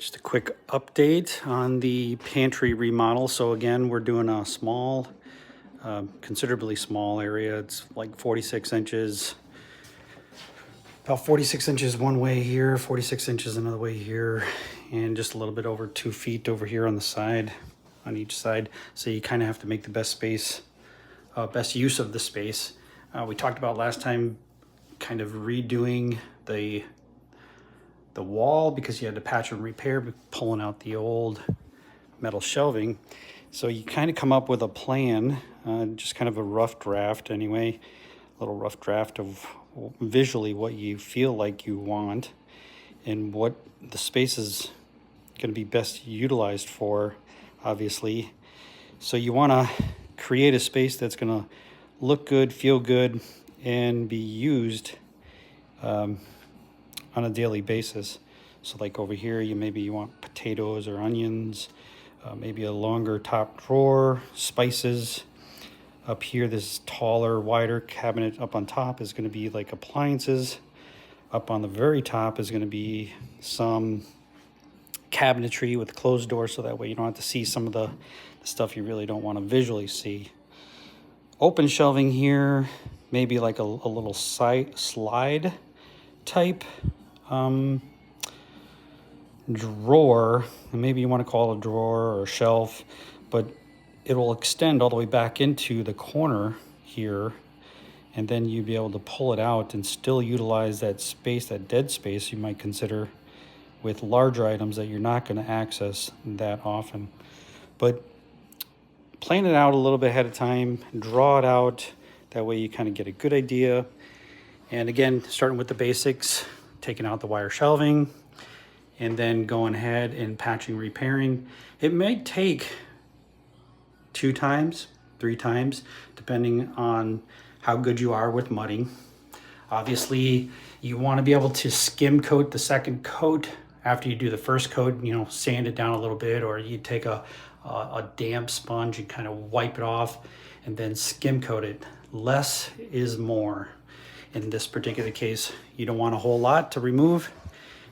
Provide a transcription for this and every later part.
Just a quick update on the pantry remodel. So again, we're doing a small, considerably small area. It's like 46 inches, about 46 inches one way here, 46 inches another way here, and just a little bit over 2 feet over here on the side, on each side. So you kind of have to make the best space, best use of the space. We talked about last time kind of redoing the wall because you had to patch and repair, pulling out the old metal shelving. So you kind of come up with a plan, just kind of a rough draft anyway, a little rough draft of visually what you feel like you want and what the space is going to be best utilized for, obviously. So you want to create a space that's going to look good, feel good, and be used on a daily basis. So like over here, maybe you want potatoes or onions, maybe a longer top drawer, spices. Up here, this taller, wider cabinet up on top is going to be like appliances. Up on the very top is going to be some cabinetry with closed doors, so that way you don't have to see some of the stuff you really don't want to visually see. Open shelving here, maybe like a little slide type drawer, and maybe you want to call it a drawer or a shelf, but it will extend all the way back into the corner here, and then you'd be able to pull it out and still utilize that space, that dead space you might consider, with larger items that you're not going to access that often. But plan it out a little bit ahead of time, draw it out, that way you kind of get a good idea. And again, starting with the basics, taking out the wire shelving, and then going ahead and patching, repairing. It may take 2 times, 3 times, depending on how good you are with mudding. Obviously, you want to be able to skim coat the second coat after you do the first coat, sand it down a little bit, or you take a damp sponge and kind of wipe it off and then skim coat it. Less is more. In this particular case, you don't want a whole lot to remove,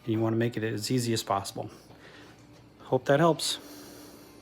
and you want to make it as easy as possible. Hope that helps.